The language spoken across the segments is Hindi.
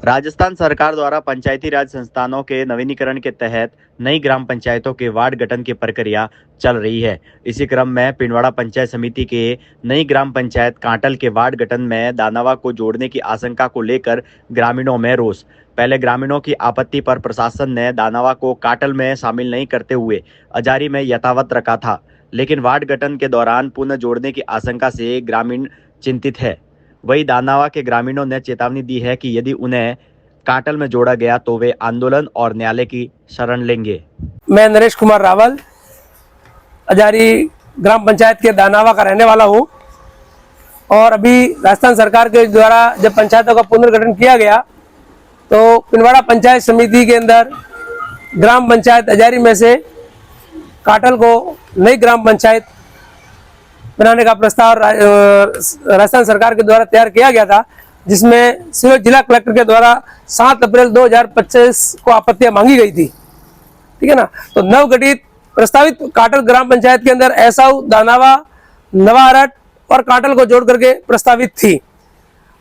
राजस्थान सरकार द्वारा पंचायती राज संस्थानों के नवीनीकरण के तहत नई ग्राम पंचायतों के वार्ड गठन की प्रक्रिया चल रही है। इसी क्रम में पिंडवाड़ा पंचायत समिति के नई ग्राम पंचायत कांटल के वार्ड गठन में दानावा को जोड़ने की आशंका को लेकर ग्रामीणों में रोष। पहले ग्रामीणों की आपत्ति पर प्रशासन ने दानावा को काटल में शामिल नहीं करते हुए अजारी में यथावत रखा था, लेकिन वार्ड गठन के दौरान पुनः जोड़ने की आशंका से ग्रामीण चिंतित है। वही दानावा के ग्रामीणों ने चेतावनी दी है कि यदि उन्हें काटल में जोड़ा गया तो वे आंदोलन और न्यायालय की शरण लेंगे। मैं नरेश कुमार रावल अजारी ग्राम पंचायत के दानावा का रहने वाला हूँ और अभी राजस्थान सरकार के द्वारा जब पंचायतों का पुनर्गठन किया गया तो पिंडवाड़ा पंचायत समिति के अंदर ग्राम पंचायत अजारी में से काटल को नई ग्राम पंचायत बनाने का प्रस्ताव राजस्थान सरकार के द्वारा तैयार किया गया था, जिसमें सिविल जिला कलेक्टर के द्वारा 7 अप्रैल 2025 को आपत्तियां मांगी गई थी। ठीक है ना। तो नवगठित प्रस्तावित काटल ग्राम पंचायत के अंदर ऐसाऊ, दानावा, नवारट और काटल को जोड़ करके प्रस्तावित थी।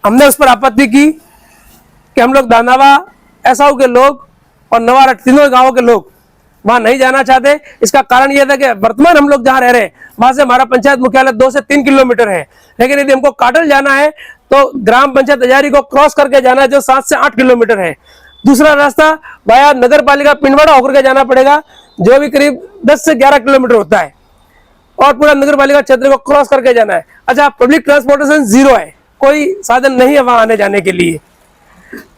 हमने उस पर आपत्ति की कि हम लोग दानावा, ऐसाऊ के लोग और नवारट तीनों गांवों के लोग वहां नहीं जाना चाहते। इसका कारण यह था कि वर्तमान हम लोग जहां रह रहे हैं वहां से हमारा पंचायत मुख्यालय 2 से 3 किलोमीटर है, लेकिन यदि हमको काटल जाना है तो ग्राम पंचायत अजारी को क्रॉस करके जाना है जो 7 से 8 किलोमीटर है। दूसरा रास्ता वाया नगर पालिका पिंडवाड़ा होकर के जाना पड़ेगा जो भी करीब 10 से 11 किलोमीटर होता है और पूरा नगर पालिका क्षेत्र को क्रॉस करके जाना है। अच्छा, पब्लिक ट्रांसपोर्टेशन जीरो है, कोई साधन नहीं है वहां आने जाने के लिए।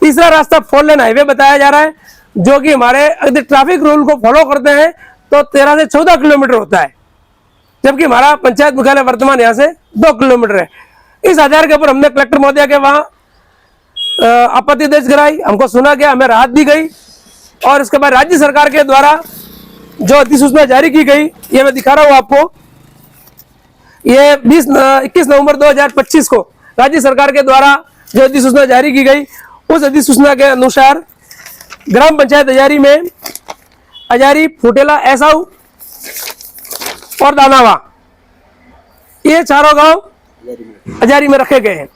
तीसरा रास्ता 4 लेन हाईवे बताया जा रहा है जो कि हमारे यदि ट्रैफिक रूल को फॉलो करते हैं तो 13 से 14 किलोमीटर होता है, जबकि हमारा पंचायत मुख्यालय वर्तमान यहाँ से 2 किलोमीटर है। इस आधार के ऊपर हमने कलेक्टर महोदय के वहां आपत्ति दर्ज कराई, हमको सुना गया, हमें राहत दी गई और इसके बाद राज्य सरकार के द्वारा जो अधिसूचना जारी की गई, ये मैं दिखा रहा हूँ आपको। ये 21 नवंबर 2025 को राज्य सरकार के द्वारा जो अधिसूचना जारी की गई, उस अधिसूचना के अनुसार ग्राम पंचायत अजारी में अजारी, फुटेला, ऐसाऊ और दानावा ये चारों गांव अजारी में रखे गए हैं।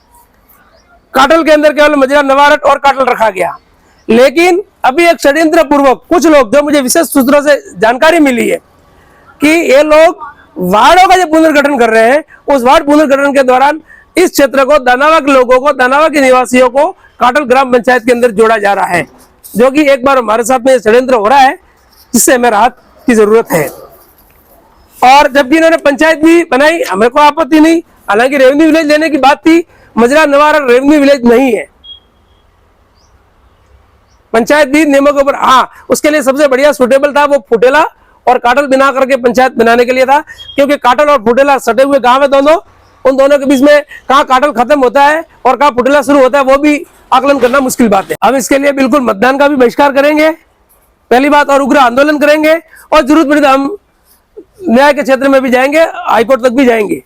काटल के अंदर केवल मजरा, नवारट और काटल रखा गया। लेकिन अभी एक षड्यंत्र पूर्वक कुछ लोग, जो मुझे विशेष सूत्रों से जानकारी मिली है कि ये लोग वार्डों का जो पुनर्गठन कर रहे हैं, उस वार्ड पुनर्गठन के दौरान इस क्षेत्र को, दानावा के लोगों को, दानावा के निवासियों को काटल ग्राम पंचायत के अंदर जोड़ा जा रहा है, जो कि एक बार हमारे साथ में षड्यंत्र हो रहा है, जिससे हमें राहत की जरूरत है। और जबकि इन्होंने पंचायत भी बनाई, हमें कोई आपत्ति नहीं। हालांकि रेवेन्यू विलेज लेने की बात थी, मजरा, नवारट रेवेन्यू विलेज नहीं है। पंचायत भी नियमों के ऊपर, हाँ, उसके लिए सबसे बढ़िया सुटेबल था वो फुटेला और काटल बिना करके पंचायत बनाने के लिए था, क्योंकि काटल और फुटेला सटे हुए गांव है दोनों। उन दोनों के बीच में कहाँ काटल खत्म होता है और कहाँ फुटेला शुरू होता है, वो भी आकलन करना मुश्किल बात है। हम इसके लिए बिल्कुल मतदान का भी बहिष्कार करेंगे, पहली बात, और उग्र आंदोलन करेंगे और जरूरत पड़ी तो हम न्याय के क्षेत्र में भी जाएंगे, हाईकोर्ट तक भी जाएंगे।